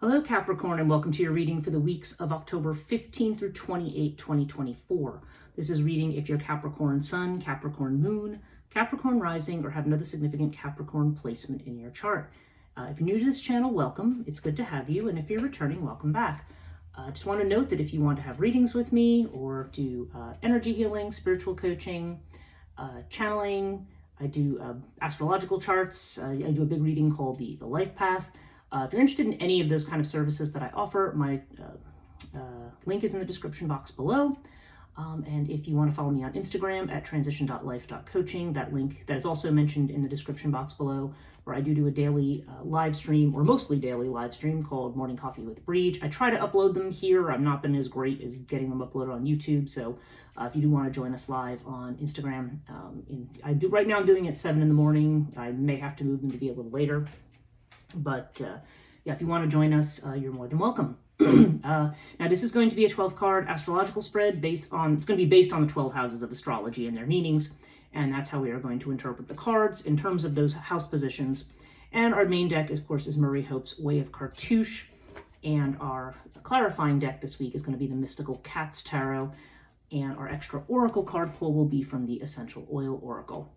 Hello Capricorn, and welcome to your reading for the weeks of October 15 through 28, 2024. This is reading if you're Capricorn Sun, Capricorn Moon, Capricorn Rising, or have another significant Capricorn placement in your chart. If you're new to this channel, welcome. It's good to have you, and if you're returning, welcome back. I just want to note that if you want to have readings with me or do energy healing, spiritual coaching, channeling, I do astrological charts, I do a big reading called the Life Path. If you're interested in any of those kind of services that I offer, my link is in the description box below. And if you want to follow me on Instagram at transition.life.coaching, that link that is also mentioned in the description box below, where I do a daily live stream, or mostly daily live stream, called Morning Coffee with Breege. I try to upload them here. I've not been as great as getting them uploaded on YouTube. So if you do want to join us live on Instagram, right now I'm doing it at 7 in the morning. I may have to move them to be a little later. But yeah, if you want to join us, you're more than welcome. Now, this is going to be a 12-card astrological spread it's going to be based on the 12 houses of astrology and their meanings, and that's how we are going to interpret the cards in terms of those house positions. And our main deck, of course, is Marie Hope's Way of Cartouche, and our clarifying deck this week is going to be the Mystical Cats Tarot, and our extra oracle card pull will be from the Essential Oil Oracle.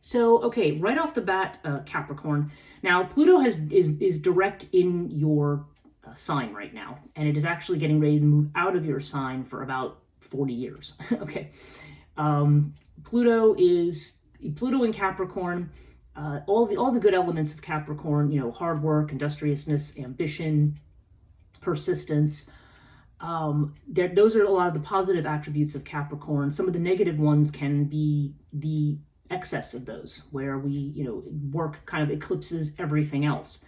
So, okay, right off the bat, Capricorn. Now, Pluto is direct in your sign right now, and it is actually getting ready to move out of your sign for about 40 years. Okay, Pluto in Capricorn. All the good elements of Capricorn, hard work, industriousness, ambition, persistence. Those are a lot of the positive attributes of Capricorn. Some of the negative ones can be the excess of those, where work kind of eclipses everything else,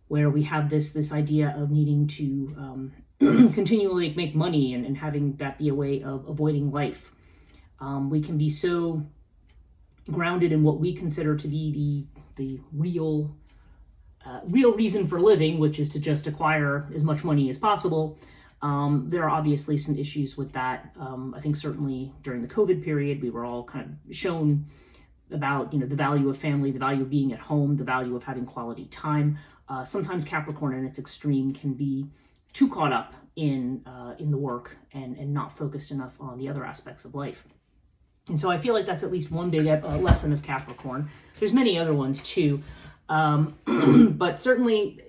where we have this idea of needing to continually make money and having that be a way of avoiding life. We can be so grounded in what we consider to be the real reason for living, which is to just acquire as much money as possible. There are obviously some issues with that. I think certainly during the COVID period, we were all kind of shown about the value of family, the value of being at home, the value of having quality time. Sometimes Capricorn in its extreme can be too caught up in the work and not focused enough on the other aspects of life. And so I feel like that's at least one big lesson of Capricorn. There's many other ones too, but certainly,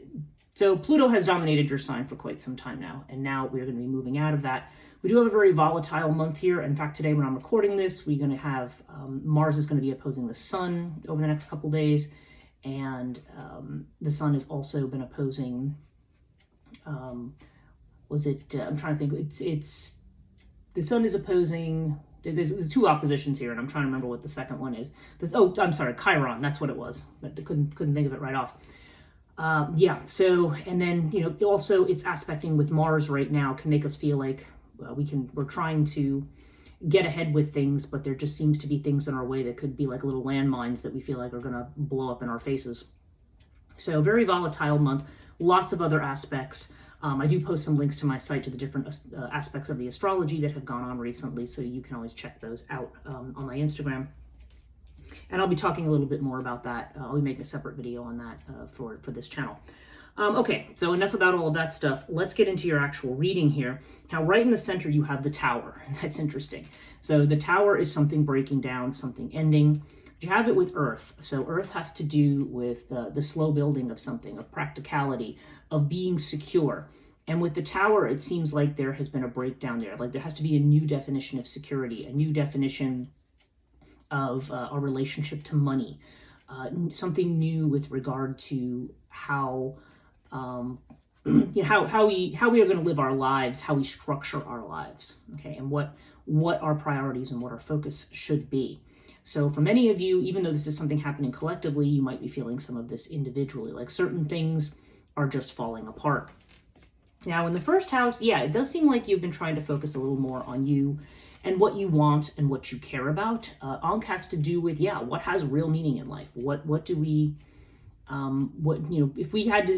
so Pluto has dominated your sign for quite some time now, and now we're going to be moving out of that. We do have a very volatile month here. In fact, today when I'm recording this, we're going to have Mars is going to be opposing the Sun over the next couple days, and the Sun has also been opposing. I'm trying to think. It's the Sun is opposing. There's two oppositions here, and I'm trying to remember what the second one is. I'm sorry, Chiron. That's what it was, but I couldn't think of it right off. So, and then also it's aspecting with Mars right now can make us feel like we're trying to get ahead with things, but there just seems to be things in our way that could be like little landmines that we feel like are going to blow up in our faces. So very volatile month, lots of other aspects. I do post some links to my site to the different aspects of the astrology that have gone on recently, so you can always check those out on my Instagram. And I'll be talking a little bit more about that. I'll be making a separate video on that for this channel. Okay, so enough about all of that stuff. Let's get into your actual reading here. Now, right in the center, you have the Tower. That's interesting. So the Tower is something breaking down, something ending. You have it with Earth. So Earth has to do with the slow building of something, of practicality, of being secure. And with the Tower, it seems like there has been a breakdown there. Like there has to be a new definition of security, a new definition of a relationship to money, something new with regard to how how we are going to live our lives, how we structure our lives, okay, and what our priorities and what our focus should be. So for many of you, even though this is something happening collectively, you might be feeling some of this individually, like certain things are just falling apart. Now in the first house, yeah, it does seem like you've been trying to focus a little more on you and what you want and what you care about. Ankh has to do with, what has real meaning in life? What do we, if we had to,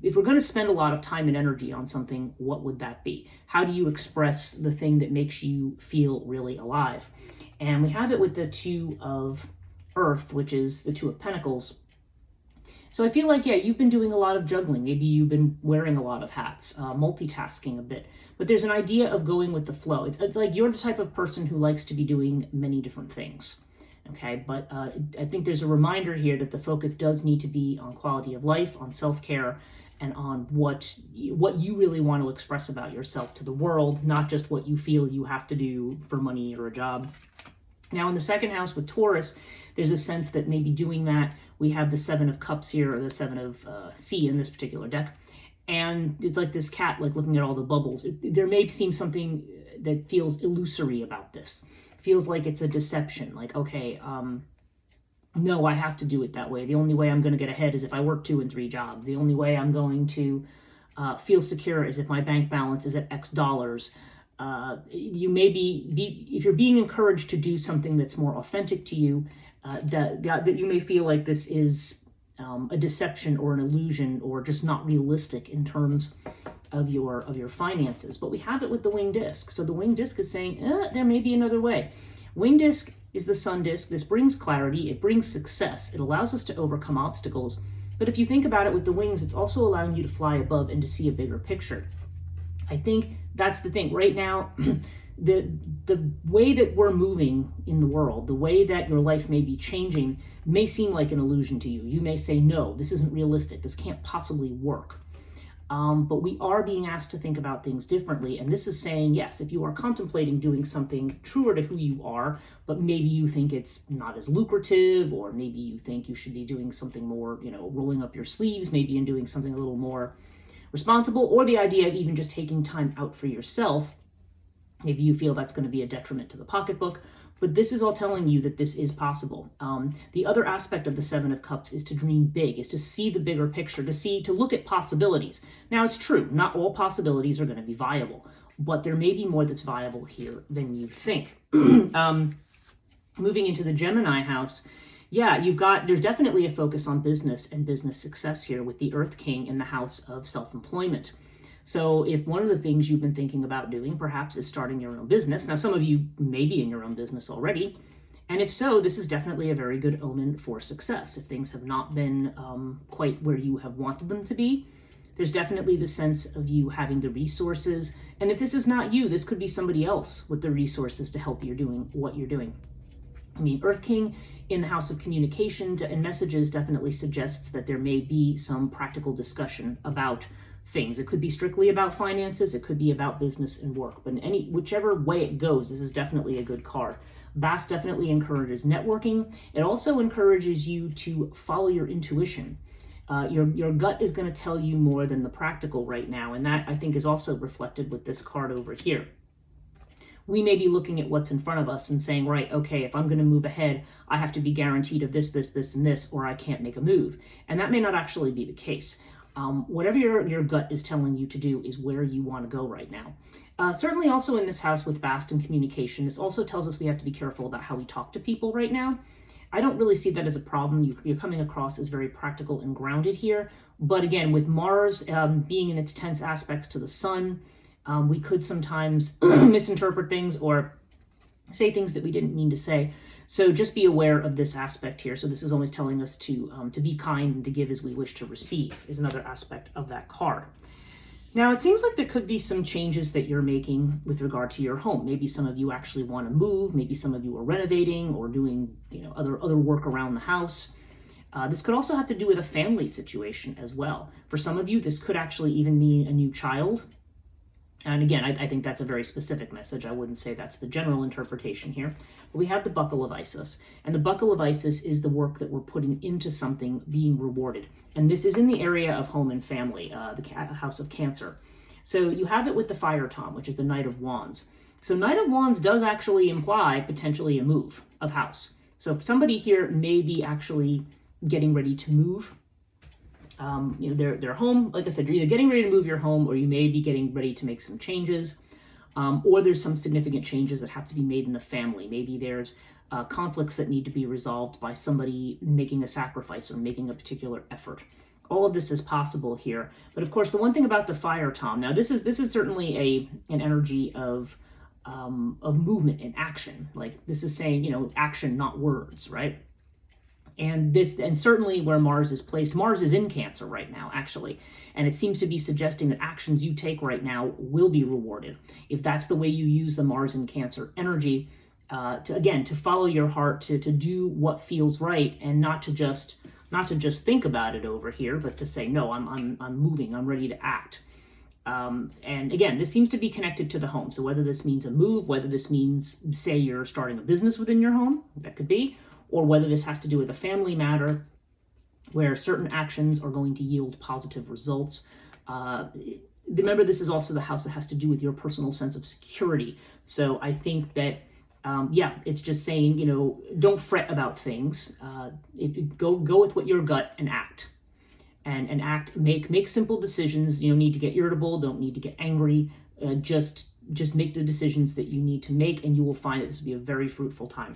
if we're going to spend a lot of time and energy on something, what would that be? How do you express the thing that makes you feel really alive? And we have it with the Two of Earth, which is the Two of Pentacles. So I feel like, yeah, you've been doing a lot of juggling. Maybe you've been wearing a lot of hats, multitasking a bit. But there's an idea of going with the flow. It's like you're the type of person who likes to be doing many different things. Okay, but I think there's a reminder here that the focus does need to be on quality of life, on self-care, and on what you really want to express about yourself to the world, not just what you feel you have to do for money or a job. Now, in the second house with Taurus, there's a sense that maybe doing that, we have the Seven of Cups here, or the Seven of Sea in this particular deck. And it's like this cat, like looking at all the bubbles. There may seem something that feels illusory about this. Feels like it's a deception. Like, okay, no, I have to do it that way. The only way I'm going to get ahead is if I work 2 and 3 jobs. The only way I'm going to feel secure is if my bank balance is at X dollars. You may be if you're being encouraged to do something that's more authentic to you, that you may feel like this is a deception or an illusion or just not realistic in terms of your finances. But we have it with the winged disc. So the winged disc is saying there may be another way. Winged disc is the sun disc. This brings clarity. It brings success. It allows us to overcome obstacles. But if you think about it with the wings, it's also allowing you to fly above and to see a bigger picture. I think that's the thing. Right now, the way that we're moving in the world, the way that your life may be changing, may seem like an illusion to you. You may say, no, this isn't realistic. This can't possibly work. But we are being asked to think about things differently. And this is saying, yes, if you are contemplating doing something truer to who you are, but maybe you think it's not as lucrative, or maybe you think you should be doing something more, rolling up your sleeves, maybe and doing something a little more responsible, or the idea of even just taking time out for yourself. Maybe you feel that's going to be a detriment to the pocketbook, but this is all telling you that this is possible. The other aspect of the Seven of Cups is to dream big, is to see the bigger picture, to look at possibilities. Now, it's true, not all possibilities are going to be viable, but there may be more that's viable here than you think. Moving into the Gemini house, yeah, there's definitely a focus on business and business success here with the Earth King in the house of self-employment. So if one of the things you've been thinking about doing perhaps is starting your own business, now some of you may be in your own business already, and if so, this is definitely a very good omen for success. If things have not been quite where you have wanted them to be, there's definitely the sense of you having the resources. And if this is not you, this could be somebody else with the resources to help you doing what you're doing. I mean, Earth King in the house of communication and messages definitely suggests that there may be some practical discussion about things. It could be strictly about finances, it could be about business and work, but whichever way it goes, this is definitely a good card. Bass definitely encourages networking. It also encourages you to follow your intuition. Your gut is going to tell you more than the practical right now, and that I think is also reflected with this card over here. We may be looking at what's in front of us and saying, right, okay, if I'm going to move ahead, I have to be guaranteed of this, this, this, and this, or I can't make a move. And that may not actually be the case. Whatever your gut is telling you to do is where you want to go right now. Certainly also in this house with Bast and communication, this also tells us we have to be careful about how we talk to people right now. I don't really see that as a problem. You're coming across as very practical and grounded here. But again, with Mars being in its tense aspects to the sun, we could sometimes misinterpret things or say things that we didn't mean to say. So just be aware of this aspect here. So this is always telling us to be kind and to give as we wish to receive is another aspect of that card. Now, it seems like there could be some changes that you're making with regard to your home. Maybe some of you actually want to move. Maybe some of you are renovating or doing other work around the house. This could also have to do with a family situation as well. For some of you, this could actually even mean a new child. And again, I think that's a very specific message. I wouldn't say that's the general interpretation here. But we have the Buckle of Isis. And the Buckle of Isis is the work that we're putting into something being rewarded. And this is in the area of home and family, the house of Cancer. So you have it with the Fire Tom, which is the Knight of Wands. So Knight of Wands does actually imply potentially a move of house. So if somebody here may be actually getting ready to move, their home, like I said, you're either getting ready to move your home or you may be getting ready to make some changes, or there's some significant changes that have to be made in the family. Maybe there's conflicts that need to be resolved by somebody making a sacrifice or making a particular effort. All of this is possible here. But of course, the one thing about the Fire Tom, now this is certainly an energy of movement and action. Like this is saying, action, not words, right? And certainly where Mars is placed, Mars is in Cancer right now, actually. And it seems to be suggesting that actions you take right now will be rewarded. If that's the way you use the Mars in Cancer energy, to follow your heart, to do what feels right, and not to just think about it over here, but to say, no, I'm moving, I'm ready to act. And again, this seems to be connected to the home. So whether this means a move, whether this means, say, you're starting a business within your home, that could be, or whether this has to do with a family matter where certain actions are going to yield positive results. Remember, this is also the house that has to do with your personal sense of security. So I think that, it's just saying, don't fret about things. If you go with what your gut and act. And act, make simple decisions. You don't need to get irritable, don't need to get angry. Just make the decisions that you need to make, and you will find that this will be a very fruitful time.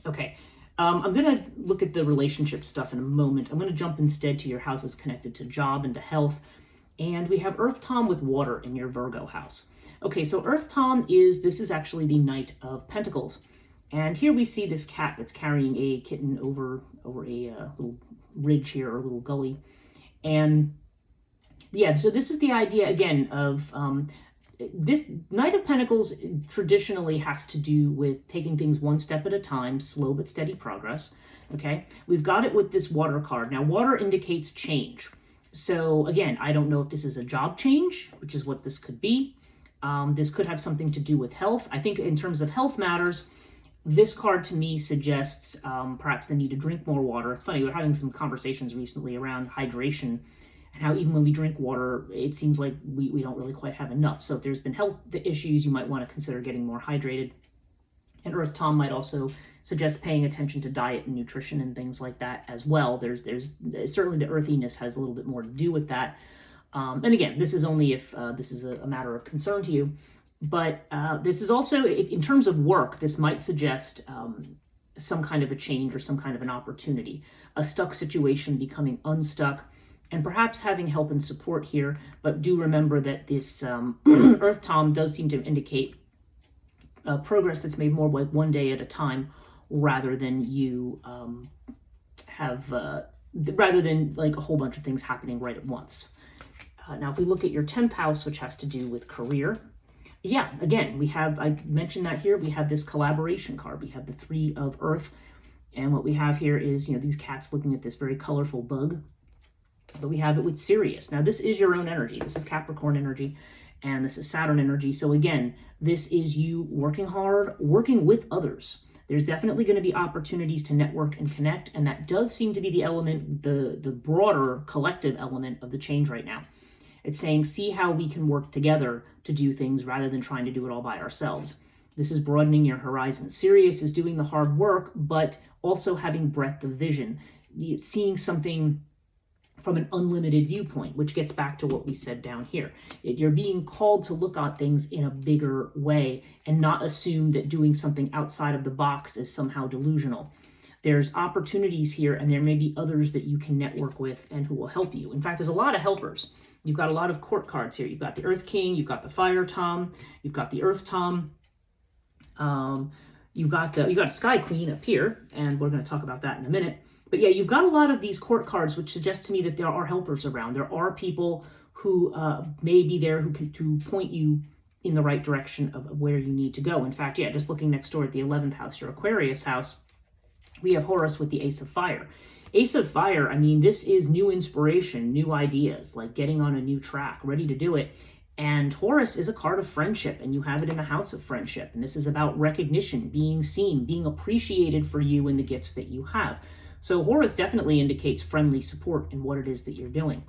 Okay, I'm going to look at the relationship stuff in a moment. I'm going to jump instead to your houses connected to job and to health. And we have Earth Tom with water in your Virgo house. Okay, so Earth Tom this is actually the Knight of Pentacles. And here we see this cat that's carrying a kitten over a little ridge here, or a little gully. And yeah, so this is the idea again of this Knight of Pentacles traditionally has to do with taking things one step at a time, slow but steady progress. Okay, we've got it with this water card. Now, water indicates change. So again, I don't know if this is a job change, which is what this could be. This could have something to do with health. I think in terms of health matters, this card to me suggests perhaps the need to drink more water. It's funny, we're having some conversations recently around hydration and how even when we drink water, it seems like we don't really quite have enough. So if there's been health issues, you might want to consider getting more hydrated. And Earth Tom might also suggest paying attention to diet and nutrition and things like that as well. There's certainly the earthiness has a little bit more to do with that. And again, this is only if this is a matter of concern to you. But this is also, in terms of work, this might suggest some kind of a change or some kind of an opportunity, a stuck situation becoming unstuck, and perhaps having help and support here. But do remember that this Earth Tom does seem to indicate progress that's made more like one day at a time, rather than you rather than like a whole bunch of things happening right at once. Now, if we look at your 10th house, which has to do with career, yeah, again, I mentioned that here, we have this collaboration card. We have the 3 of Earth, and what we have here is, these cats looking at this very colorful bug, but we have it with Sirius. Now, this is your own energy. This is Capricorn energy, and this is Saturn energy. So again, this is you working hard, working with others. There's definitely going to be opportunities to network and connect, and that does seem to be the element, the broader collective element of the change right now. It's saying, see how we can work together to do things rather than trying to do it all by ourselves. This is broadening your horizon. Sirius is doing the hard work, but also having breadth of vision, seeing something from an unlimited viewpoint, which gets back to what we said down here. You're being called to look at things in a bigger way and not assume that doing something outside of the box is somehow delusional. There's opportunities here, and there may be others that you can network with and who will help you. In fact, there's a lot of helpers. You've got a lot of court cards here. You've got the Earth King, you've got the Fire Tom, you've got the Earth Tom, you've got a Sky Queen up here, and we're going to talk about that in a minute. But yeah, you've got a lot of these court cards, which suggests to me that there are helpers around. There are people who may be there who can to point you in the right direction of where you need to go. In fact, yeah, just looking next door at the 11th house, your Aquarius house, we have Horus with the Ace of Fire. Ace of Fire, I mean, this is new inspiration, new ideas, like getting on a new track, ready to do it. And Horus is a card of friendship, and you have it in the house of friendship. And this is about recognition, being seen, being appreciated for you and the gifts that you have. So Horus definitely indicates friendly support in what it is that you're doing.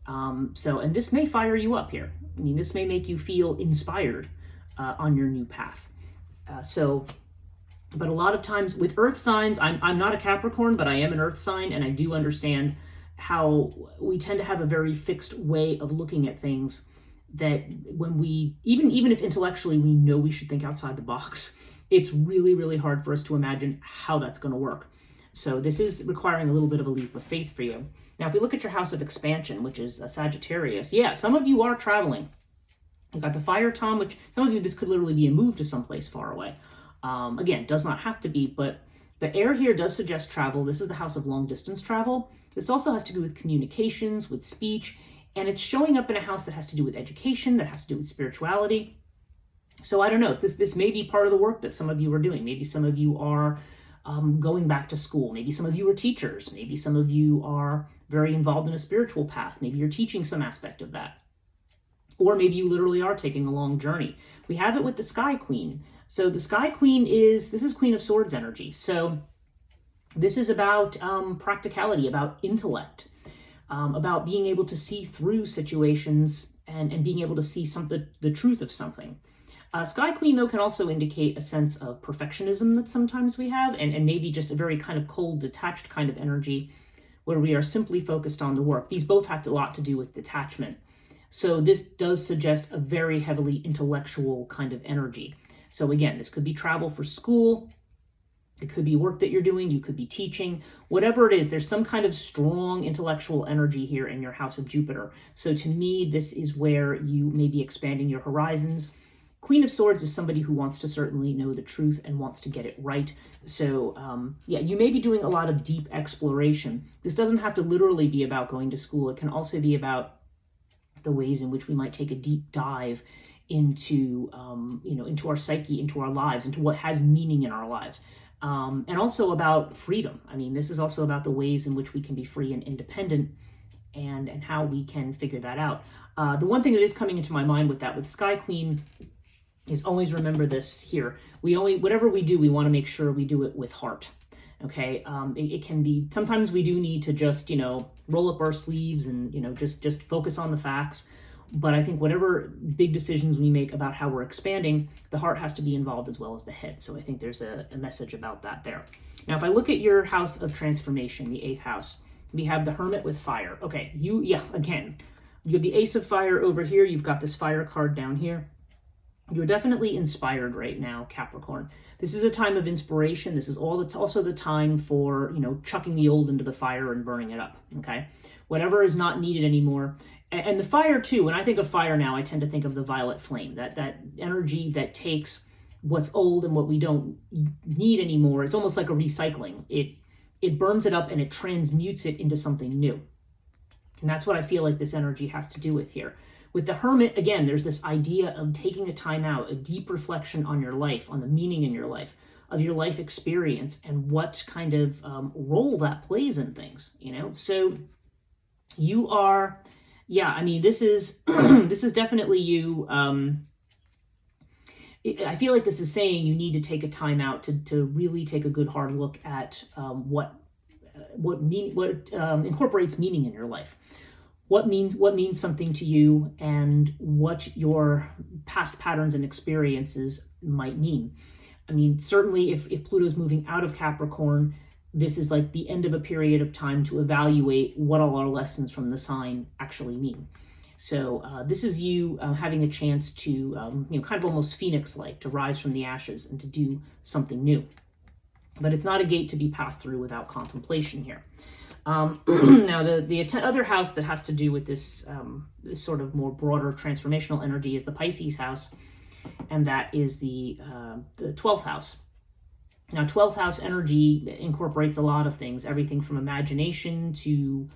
And this may fire you up here. I mean, this may make you feel inspired on your new path. But a lot of times with earth signs, I'm not a Capricorn, but I am an earth sign, and I do understand how we tend to have a very fixed way of looking at things, that when we, even if intellectually we know we should think outside the box, it's really, really hard for us to imagine how that's going to work. So this is requiring a little bit of a leap of faith for you. Now, if we look at your house of expansion, which is a Sagittarius, yeah, some of you are traveling. You've got the Fire Tom, which some of you, this could literally be a move to someplace far away. Again, does not have to be, but But air here does suggest travel. This is the house of long distance travel. This also has to do with communications, with speech, and it's showing up in a house that has to do with education, that has to do with spirituality. So I don't know, this may be part of the work that some of you are doing. Maybe some of you are going back to school. Maybe some of you are teachers. Maybe some of you are very involved in a spiritual path. Maybe you're teaching some aspect of that. Or maybe you literally are taking a long journey. We have it with the Sky Queen. So the Sky Queen this is Queen of Swords energy. So this is about practicality, about intellect, about being able to see through situations and being able to see the truth of something. Sky Queen, though, can also indicate a sense of perfectionism that sometimes we have, and maybe just a very kind of cold, detached kind of energy where we are simply focused on the work. These both have a lot to do with detachment. So this does suggest a very heavily intellectual kind of energy. So again, this could be travel for school. It could be work that you're doing. You could be teaching. Whatever it is, there's some kind of strong intellectual energy here in your house of Jupiter. So to me, this is where you may be expanding your horizons. Queen of Swords is somebody who wants to certainly know the truth and wants to get it right. So yeah, you may be doing a lot of deep exploration. This doesn't have to literally be about going to school. It can also be about the ways in which we might take a deep dive into, into our psyche, into our lives, into what has meaning in our lives. And also about freedom. I mean, this is also about the ways in which we can be free and independent and how we can figure that out. The one thing that is coming into my mind with that, with Sky Queen, is always remember this here. Whatever we do, we want to make sure we do it with heart. Okay. It can be, sometimes we do need to just, roll up our sleeves and, just focus on the facts. But I think whatever big decisions we make about how we're expanding, the heart has to be involved as well as the head. So I think there's a message about that there. Now, if I look at your house of transformation, the 8th house, we have the Hermit with fire. Okay. Again, you have the Ace of Fire over here. You've got this fire card down here. You're definitely inspired right now, Capricorn. This is a time of inspiration. This is also the time for, chucking the old into the fire and burning it up, okay? Whatever is not needed anymore. And the fire, too, when I think of fire now, I tend to think of the violet flame, that energy that takes what's old and what we don't need anymore. It's almost like a recycling. It burns it up and it transmutes it into something new. And that's what I feel like this energy has to do with here. With the Hermit, again, there's this idea of taking a time out, a deep reflection on your life, on the meaning in your life, of your life experience, and what kind of role that plays in things, So you are, this is this is definitely you. I feel like this is saying you need to take a time out to really take a good hard look at what incorporates meaning in your life. What means something to you, and what your past patterns and experiences might mean. I mean, certainly if Pluto's moving out of Capricorn, this is like the end of a period of time to evaluate what all our lessons from the sign actually mean. So this is you having a chance to, kind of almost Phoenix-like, to rise from the ashes and to do something new. But it's not a gate to be passed through without contemplation here. Now, the other house that has to do with this sort of more broader transformational energy is the Pisces house, and that is the 12th house. Now, 12th house energy incorporates a lot of things, everything from imagination to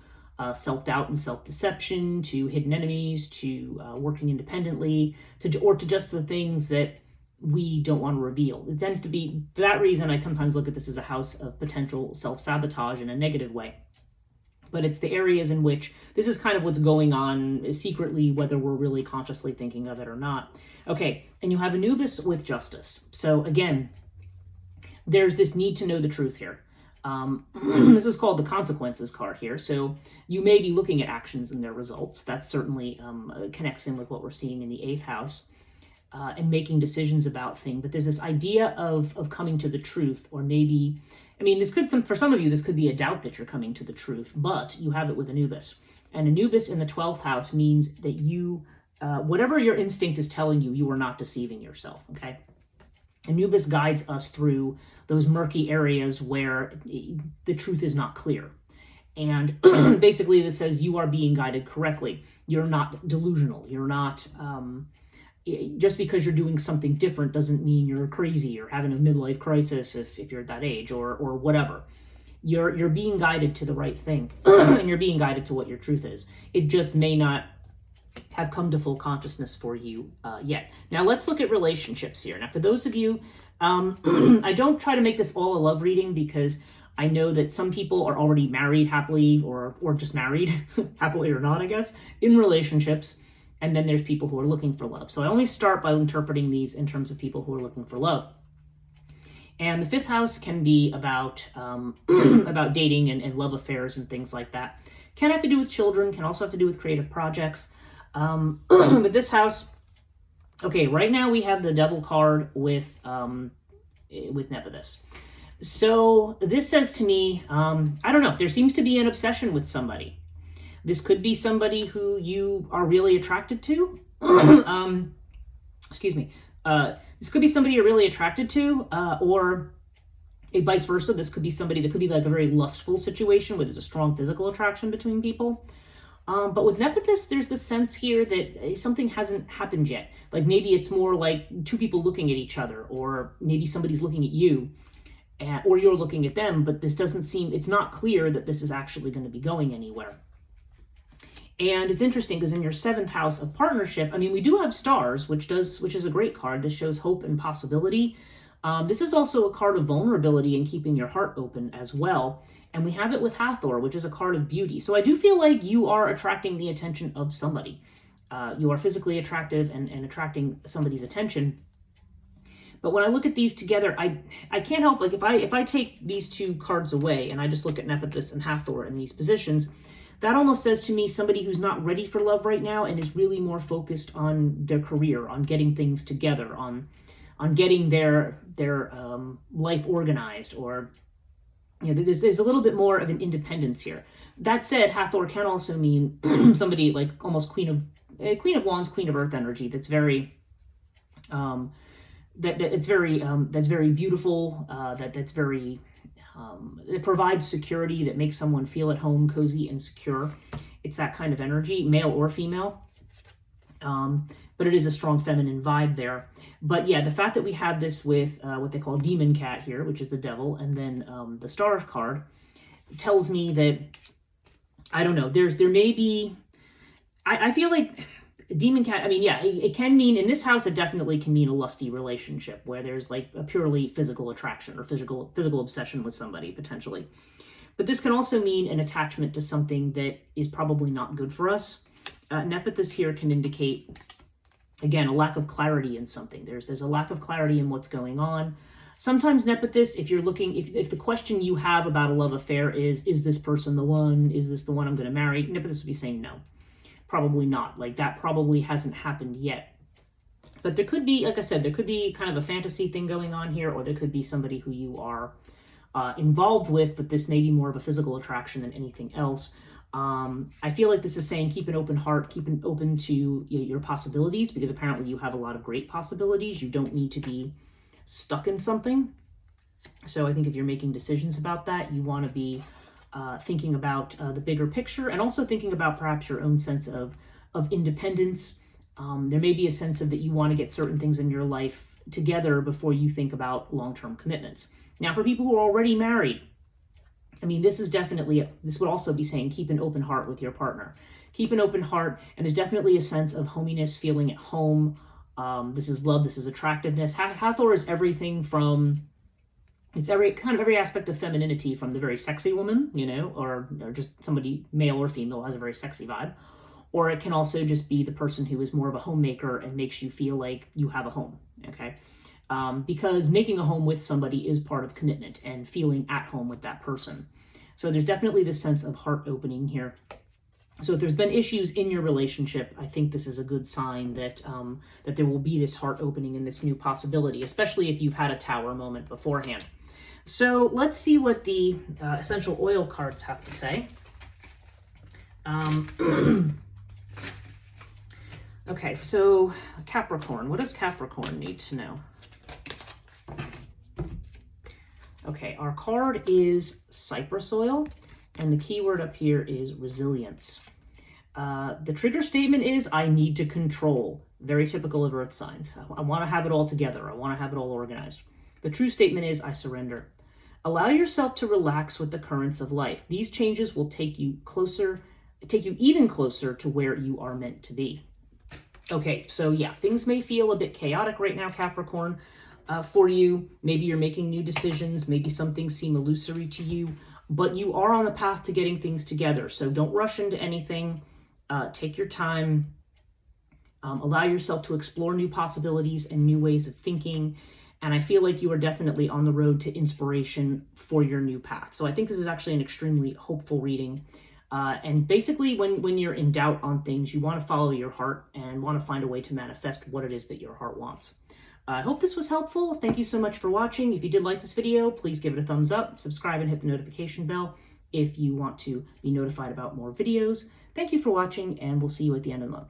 self-doubt and self-deception, to hidden enemies, to working independently, to just the things that we don't want to reveal. It tends to be, for that reason, I sometimes look at this as a house of potential self-sabotage in a negative way. But it's the areas in which this is kind of what's going on secretly, whether we're really consciously thinking of it or not. Okay, and you have Anubis with justice. So again, there's this need to know the truth here. This is called the consequences card here. So you may be looking at actions and their results. That certainly connects in with what we're seeing in the 8th house, and making decisions about things. But there's this idea of coming to the truth, or maybe, for some of you, this could be a doubt that you're coming to the truth, but you have it with Anubis. And Anubis in the 12th house means that you, whatever your instinct is telling you, you are not deceiving yourself, okay? Anubis guides us through those murky areas where the truth is not clear. And basically this says you are being guided correctly. You're not delusional. You're not just because you're doing something different doesn't mean you're crazy or having a midlife crisis if you're at that age or whatever. You're being guided to the right thing and you're being guided to what your truth is. It just may not have come to full consciousness for you yet. Now let's look at relationships here. Now for those of you, I don't try to make this all a love reading because I know that some people are already married happily or just married, happily or not, I guess, in relationships. And then there's people who are looking for love. So I only start by interpreting these in terms of people who are looking for love. And the 5th house can be about about dating and love affairs and things like that. Can have to do with children, can also have to do with creative projects. But this house, okay, right now we have the Devil card with Nepenthes. So this says to me, I don't know, there seems to be an obsession with somebody. This could be somebody who you are really attracted to. Excuse me. This could be somebody you're really attracted to, or vice versa. This could be somebody that could be like a very lustful situation where there's a strong physical attraction between people. But with Nepenthes, there's the sense here that something hasn't happened yet. Like maybe it's more like two people looking at each other, or maybe somebody's looking at you, or you're looking at them, but this doesn't seem, it's not clear that this is actually going to be going anywhere. And it's interesting because in your 7th house of partnership, I mean, we do have stars, which is a great card. This shows hope and possibility. This is also a card of vulnerability and keeping your heart open as well. And we have it with Hathor, which is a card of beauty. So I do feel like you are attracting the attention of somebody. You are physically attractive and attracting somebody's attention. But when I look at these together, I can't help, like if I take these two cards away and I just look at Nepenthes and Hathor in these positions, that almost says to me somebody who's not ready for love right now and is really more focused on their career, on getting things together, on getting their life organized, or there's a little bit more of an independence here. That said, Hathor can also mean somebody like almost Queen of Wands, Queen of Earth energy. That's very that's very beautiful. That's very it provides security, that makes someone feel at home, cozy, and secure. It's that kind of energy, male or female. But it is a strong feminine vibe there. But yeah, the fact that we have this with what they call Demon Cat here, which is the devil, and then the Star card, tells me that, I don't know, there may be, I feel like Demon Cat, I mean, yeah, it can mean, in this house, it definitely can mean a lusty relationship where there's like a purely physical attraction or physical obsession with somebody, potentially. But this can also mean an attachment to something that is probably not good for us. Nepenthes here can indicate, again, a lack of clarity in something. There's a lack of clarity in what's going on. Sometimes Nepenthes, if you're looking, if the question you have about a love affair is this person the one? Is this the one I'm going to marry? Nepenthes would be saying no. Probably not. Like, that probably hasn't happened yet. But there could be, like I said, there could be kind of a fantasy thing going on here, or there could be somebody who you are involved with, but this may be more of a physical attraction than anything else. I feel like this is saying keep an open heart, keep an open to your possibilities, because apparently you have a lot of great possibilities. You don't need to be stuck in something. So I think if you're making decisions about that, you want to be thinking about the bigger picture, and also thinking about perhaps your own sense of independence. There may be a sense of that you want to get certain things in your life together before you think about long-term commitments. Now, for people who are already married, I mean, this would also be saying keep an open heart with your partner. Keep an open heart, and there's definitely a sense of hominess, feeling at home. This is love, this is attractiveness. Hathor is everything from, it's every aspect of femininity, from the very sexy woman, or just somebody, male or female, has a very sexy vibe. Or it can also just be the person who is more of a homemaker and makes you feel like you have a home, okay? Because making a home with somebody is part of commitment and feeling at home with that person. So there's definitely this sense of heart opening here. So if there's been issues in your relationship, I think this is a good sign that that there will be this heart opening and this new possibility, especially if you've had a Tower moment beforehand. So let's see what the essential oil cards have to say. Okay, so Capricorn. What does Capricorn need to know? Okay, our card is cypress oil, and the keyword up here is resilience. The trigger statement is, I need to control. Very typical of earth signs. I want to have it all together. I want to have it all organized. The true statement is, I surrender. Allow yourself to relax with the currents of life. These changes will take you even closer to where you are meant to be. Okay, so yeah, things may feel a bit chaotic right now, Capricorn, for you. Maybe you're making new decisions. Maybe some things seem illusory to you, but you are on a path to getting things together. So don't rush into anything. Take your time. Allow yourself to explore new possibilities and new ways of thinking. And I feel like you are definitely on the road to inspiration for your new path. So I think this is actually an extremely hopeful reading. And basically, when you're in doubt on things, you want to follow your heart and want to find a way to manifest what it is that your heart wants. I hope this was helpful. Thank you so much for watching. If you did like this video, please give it a thumbs up, subscribe, and hit the notification bell if you want to be notified about more videos. Thank you for watching, and we'll see you at the end of the month.